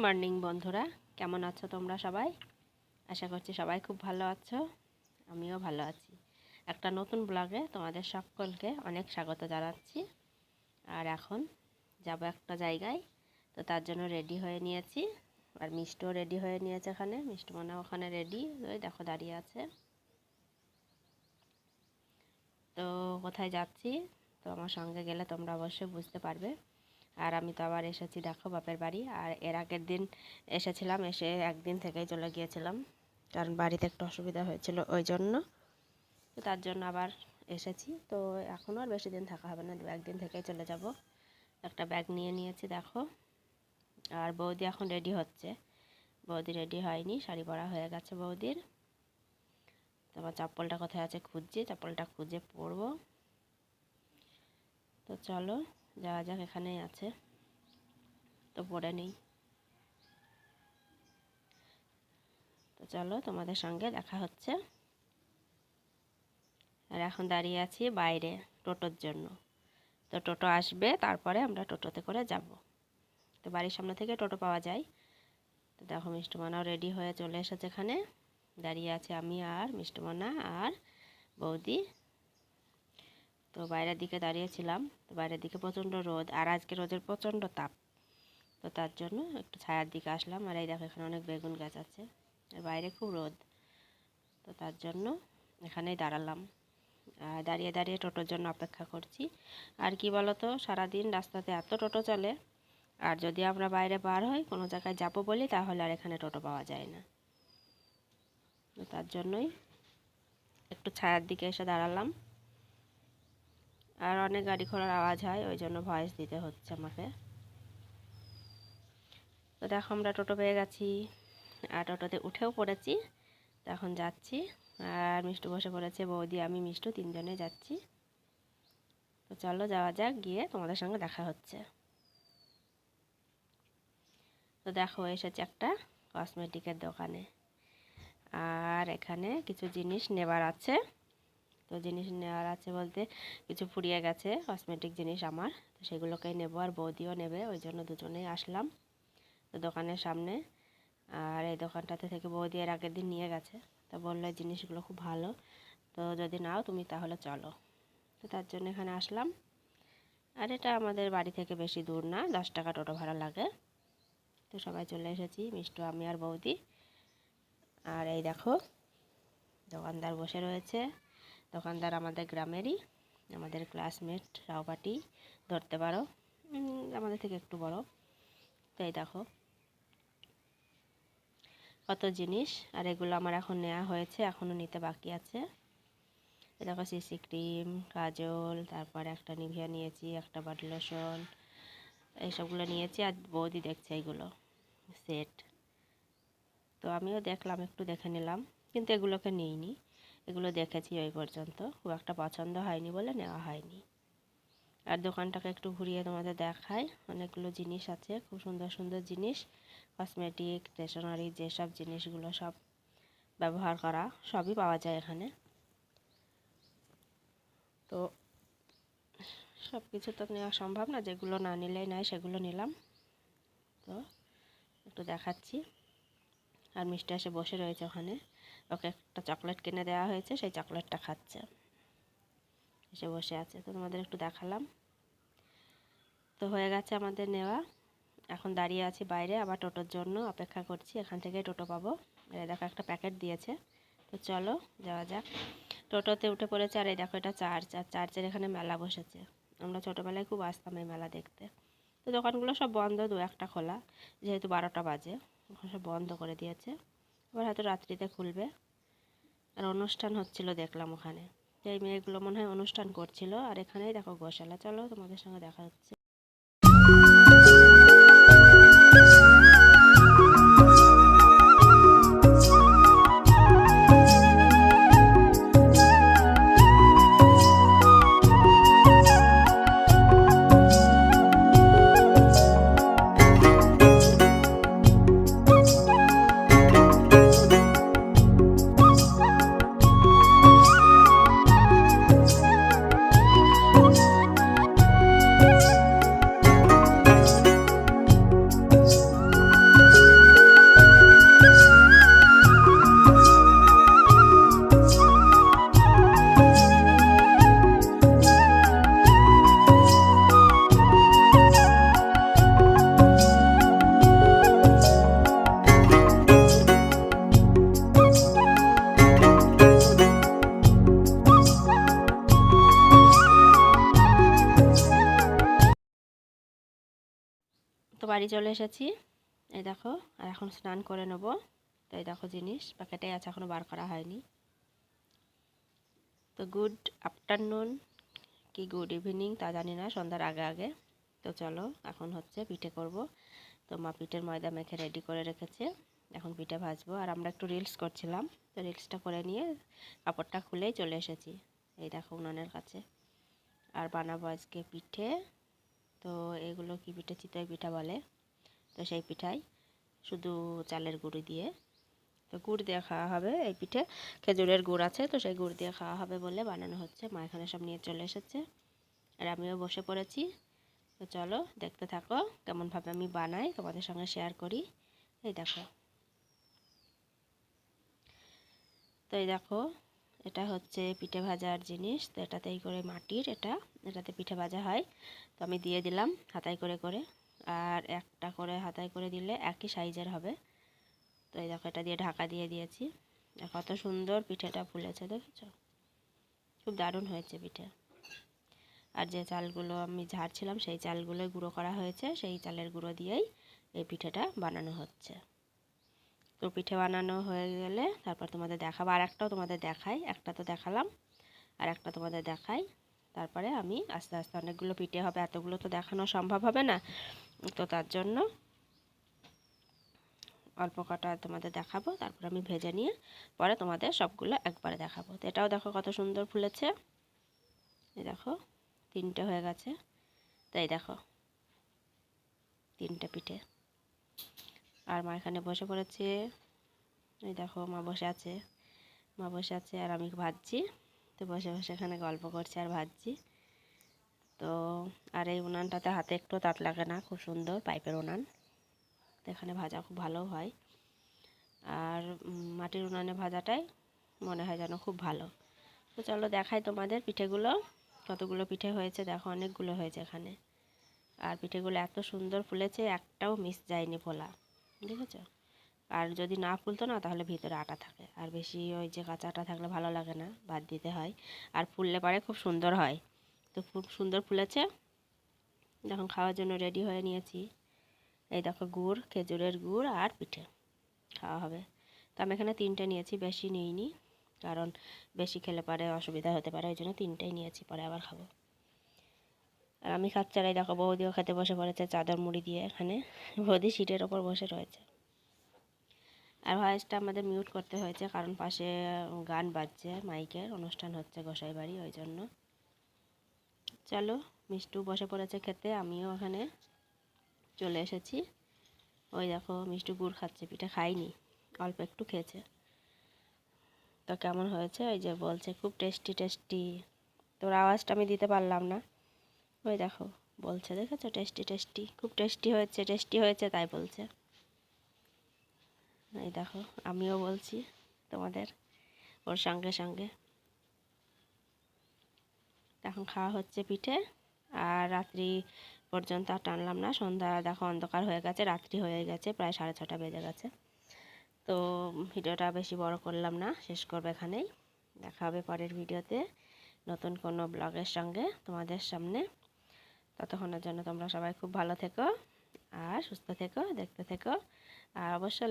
Morning বন্ধুরা, কেমন আছো তোমরা সবাই? আশা করছি সবাই খুব ভালো আছো। আমিও ভালো আছি। একটা নতুন ব্লগে তোমাদের সকলকে অনেক স্বাগত জানাচ্ছি। আর এখন যাব একটা জায়গায়, তো তার জন্য রেডি হয়ে নিয়েছি। আর মিষ্টিও রেডি হয়ে নিয়েছে, এখানে মিষ্টি মনে ওখানে রেডি, ওই দেখো দাঁড়িয়ে আছে। তো কোথায় যাচ্ছি তো আমার সঙ্গে গেলে তোমরা অবশ্যই বুঝতে পারবে। আর আমি তো আবার এসেছি দেখো বাপের বাড়ি। আর এর আগের দিন এসেছিলাম, এসে একদিন থেকেই চলে গিয়েছিলাম, কারণ বাড়িতে একটু অসুবিধা হয়েছিল ওই জন্য। তো তার জন্য আবার এসেছি। তো এখনও আর বেশি দিন থাকা হবে না, একদিন থেকেই চলে যাব। একটা ব্যাগ নিয়ে নিয়েছি দেখো। আর বৌদি এখন রেডি হচ্ছে। বৌদি রেডি হয়নি, শাড়ি পরা হয়ে গেছে বৌদির। তোমার চপ্পলটা কোথায় আছে খুঁজছি, চপ্পলটা খুঁজে পরবো। তো চলো যাওয়া যাক, এখানেই আছে, তো পরে নেই। তো চলো তোমাদের সঙ্গে দেখা হচ্ছে। আর এখন দাঁড়িয়ে আছি বাইরে টোটোর জন্য। তো টোটো আসবে, তারপরে আমরা টোটোতে করে যাব। তো বাড়ির সামনে থেকে টোটো পাওয়া যায়। তো দেখো মিষ্টুমনাও রেডি হয়ে চলে এসেছে, এখানে দাঁড়িয়ে আছে আমি আর মিষ্টুমনা আর বৌদি। তো বাইরের দিকে দাঁড়িয়েছিলাম, তো বাইরের দিকে প্রচণ্ড রোদ, আর আজকে রোদের প্রচণ্ড তাপ। তো তার জন্য একটু ছায়ার দিকে আসলাম। আর এই দেখো এখানে অনেক বেগুন গাছ আছে, আর বাইরে খুব রোদ। তো তার জন্য এখানেই দাঁড়ালাম, দাঁড়িয়ে দাঁড়িয়ে টোটোর জন্য অপেক্ষা করছি। আর কি বলো তো, সারাদিন রাস্তাতে এত টোটো চলে, আর যদি আমরা বাইরে বার হই কোনো জায়গায় যাবো বলি, তাহলে আর এখানে টোটো পাওয়া যায় না। তো তার জন্যই একটু ছায়ার দিকে এসে দাঁড়ালাম। আর অনেক গাড়ি ঘোড়ার আওয়াজ হয়, ওই জন্য ভয়েস দিতে হচ্ছে আমাকে। তো দেখো আমরা টোটো পেয়ে গেছি, আর টোটোতে উঠেও পড়েছি। তো এখন যাচ্ছি। আর মিষ্টু বসে পড়েছে, বৌদি আমি মিষ্টু তিনজনে যাচ্ছি। তো চলো যাওয়া যাক, গিয়ে তোমাদের সঙ্গে দেখা হচ্ছে। তো দেখো এসেছে একটা কসমেটিকের দোকানে, আর এখানে কিছু জিনিস নেবার আছে। তো জিনিস নেওয়ার আছে বলতে কিছু ফুরিয়ে গেছে কসমেটিক জিনিস আমার, তো সেগুলোকেই নেব। আর বৌদিও নেবে, ওই জন্য দুজনেই আসলাম তো দোকানের সামনে। আর এই দোকানটাতে থেকে বৌদি এর আগের দিন নিয়ে গেছে, তো বললো এই জিনিসগুলো খুব ভালো, তো যদি নাও তুমি তাহলে চলো। তো তার জন্য এখানে আসলাম। আর এটা আমাদের বাড়ি থেকে বেশি দূর না, 10 টাকা টোটো ভাড়া লাগে। তো সবাই চলে এসেছি, মিষ্টু আমি আর বৌদি। আর এই দেখো দোকানদার বসে রয়েছে। দোকানদার আমাদের গ্রামেরই, আমাদের ক্লাসমেট, সহপাঠী ধরতে পারো, আমাদের থেকে একটু বড়। তো এই দেখো কত জিনিস, আর এগুলো আমার এখন নেওয়া হয়েছে, এখনও নিতে বাকি আছে। দেখো সিসি ক্রিম, কাজল, তারপর একটা নিভিয়া নিয়েছি, একটা বডি লোশন, এইসবগুলো নিয়েছি। আর বৌদি দেখছে এইগুলো সেট। তো আমিও দেখলাম, একটু দেখে নিলাম, কিন্তু এগুলোকে নিইনি। এগুলো দেখেছি ওই পর্যন্ত, খুব একটা পছন্দ হয়নি বলে নেওয়া হয়নি। আর দোকানটাকে একটু ঘুরিয়ে তোমাদের দেখাই। অনেকগুলো জিনিস আছে, খুব সুন্দর সুন্দর জিনিস, কসমেটিক, স্টেশনারি, যেসব জিনিসগুলো সব ব্যবহার করা সবই পাওয়া যায় এখানে। তো সব কিছু তো নেওয়া সম্ভব না, যেগুলো না নিলেই নয় সেগুলো নিলাম। তো একটু দেখাচ্ছি। আর মিষ্টি এসে বসে রয়েছে ওখানে, ওকে একটা চকলেট কিনে দেওয়া হয়েছে, সেই চকলেটটা খাচ্ছে, এসে বসে আছে। তো তোমাদের একটু দেখালাম। তো হয়ে গেছে আমাদের নেওয়া। এখন দাঁড়িয়ে আছি বাইরে, আবার টোটোর জন্য অপেক্ষা করছি, এখান থেকে টোটো পাবো। এই দেখো একটা প্যাকেট দিয়েছে। তো চলো যাওয়া যাক। টোটোতে উঠে পড়েছে। আর এই দেখো এটা চার্চ, আর চার্চের এখানে মেলা বসেছে। আমরা ছোটোবেলায় খুব আসতাম এই মেলা দেখতে। তো দোকানগুলো সব বন্ধ, দু একটা খোলা, যেহেতু 12টা বাজে, ওখানে সব বন্ধ করে দিয়েছে। আবার হয়তো রাত্রিতে খুলবে। আর অনুষ্ঠান হচ্ছিল দেখলাম ওখানে, এই মেয়েগুলো মনে হয় অনুষ্ঠান করছিল। আর এখানেই দেখো গোশালা। চলো তোমাদের সঙ্গে দেখা হচ্ছে। বাড়ি চলে এসেছি, এই দেখো। আর এখন স্নান করে নেব। তো এই দেখো জিনিস প্যাকেটে আছে, এখনও বার করা হয়নি। তো গুড আফটারনুন কি গুড ইভিনিং তা জানি না, সন্ধ্যার আগে আগে। তো চলো এখন হচ্ছে পিঠে করব। তো মা পিঠের ময়দা মেখে রেডি করে রেখেছে, এখন পিঠে ভাজবো। আর আমরা একটু রিলস করছিলাম, তো রিলসটা করে নিয়ে কাপড়টা খুলেই চলে এসেছি, এই দেখো উনানের কাছে। আর বানাবো আজকে পিঠে। তো এগুলো কি পিঠে, চিতই পিঠা বলে। তো সেই পিঠাই শুধু চালের গুঁড়ি দিয়ে, তো গুড় দিয়ে খাওয়া হবে এই পিঠে। খেজুরের গুড় আছে, তো সেই গুড় দিয়ে খাওয়া হবে বলে বানানো হচ্ছে। মা এখানে সব নিয়ে চলে এসেছে, আর আমিও বসে পড়েছি। তো চলো দেখতে থাকো কেমনভাবে আমি বানাই, তোমাদের সঙ্গে শেয়ার করি। এই দেখো, তো এই দেখো এটা হচ্ছে পিঠে ভাজার জিনিস। তো এটাতেই করে মাটির, এটাতে পিঠে ভাজা হয়। তো আমি দিয়ে দিলাম হাতায় করে করে, আর একটা করে হাতায় করে দিলে একই সাইজের হবে। তো এই দেখো এটা দিয়ে ঢাকা দিয়ে দিয়েছি। আর কত সুন্দর পিঠেটা ফুলেছে দেখেছো, খুব দারুণ হয়েছে পিঠে। আর যে চালগুলো আমি ঝাড়ছিলাম সেই চালগুলো গুঁড়ো করা হয়েছে, সেই চালের গুঁড়ো দিয়েই এই পিঠেটা বানানো হচ্ছে। তো পিঠে বানানো হয়ে গেলে তারপর তোমাদের দেখাবো। আর একটাও তোমাদের দেখাই, একটা তো দেখালাম, আর একটা তোমাদের দেখাই। তারপরে আমি আস্তে আস্তে, অনেকগুলো পিঠে হবে, এতগুলো তো দেখানো সম্ভব হবে না, তো তার জন্য অল্প কটা তোমাদের দেখাবো। তারপর আমি ভেজে নিয়ে পরে তোমাদের সবগুলো একবারে দেখাবো। তো এটাও দেখো কত সুন্দর ফুলেছে, এই দেখো 3টে হয়ে গেছে। তো এই দেখো 3টে পিঠে। আর মা এখানে বসে পড়েছে, এই দেখো মা বসে আছে, আর আমি ভাজছি। তো বসে বসে এখানে গল্প করছি আর ভাজছি। তো আর এই উনানটাতে হাতে একটু তাত লাগে না, খুব সুন্দর পাইপের উনান। তো এখানে ভাজা খুব ভালো হয়। আর মাটির উনানে ভাজাটাই মনে হয় যেন খুব ভালো। তো চলো দেখাই তোমাদের পিঠেগুলো, কতগুলো পিঠে হয়েছে দেখো, অনেকগুলো হয়েছে এখানে। আর পিঠেগুলো এত সুন্দর ফুলেছে, একটাও মিস যায়নি ফোলা, দেখেছো। আর যদি না ফুলতো না তাহলে ভিতরে আটা থাকে, আর বেশি ওই যে কাঁচা আটা থাকলে ভালো লাগে না, বাদ দিতে হয়। আর ফুললে পারে খুব সুন্দর হয়। তো খুব সুন্দর ফুলেছে। যখন খাওয়ার জন্য রেডি হয়ে নিয়েছি, এই দেখো গুড়, খেজুরের গুড় আর পিঠে খাওয়া হবে। তো আমি এখানে 3টে নিয়েছি, বেশি নিইনি, কারণ বেশি খেলে পারে অসুবিধা হতে পারে, ওই জন্য 3টেই নিয়েছি, পরে আবার খাবো। আর আমি খাচ্ছি, আর এই দেখো বৌদিও খেতে বসে পড়েছে চাদর মুড়ি দিয়ে। এখানে বৌদি সিটের ওপর বসে রয়েছে। আর ভয়েসটা আমাদের মিউট করতে হয়েছে, কারণ পাশে গান বাজছে, মাইকের অনুষ্ঠান হচ্ছে গোসাই বাড়ি, ওই জন্য। চলো মিষ্টু বসে পড়েছে খেতে, আমিও ওখানে চলে এসেছি। ওই দেখো মিষ্টু গুড় খাচ্ছে, পিঠে খাইনি, অল্প একটু খেয়েছে। তো কেমন হয়েছে ওই যে বলছে খুব টেস্টি টেস্টি। তোর আওয়াজটা আমি দিতে পারলাম না। ওই দেখো বলছে, দেখেছো, টেস্টি টেস্টি, খুব টেস্টি হয়েছে তাই বলছে। এই দেখো আমিও বলছি তোমাদের ওর সঙ্গে সঙ্গে। এখন খাওয়া হচ্ছে পিঠে। আর রাত্রি পর্যন্ত আর টানলাম না, সন্ধ্যা দেখো অন্ধকার হয়ে গেছে, রাত্রি হয়ে গেছে, প্রায় 6:30 বেজে গেছে। তো ভিডিওটা বেশি বড় করলাম না, শেষ করবো এখানেই। দেখা হবে পরের ভিডিওতে নতুন কোনো ব্লগের সঙ্গে তোমাদের সামনে। ততক্ষণের জন্য তোমরা সবাই খুব ভালো থেকো আর সুস্থ থেকো, দেখতে থেকো, আর অবশ্যই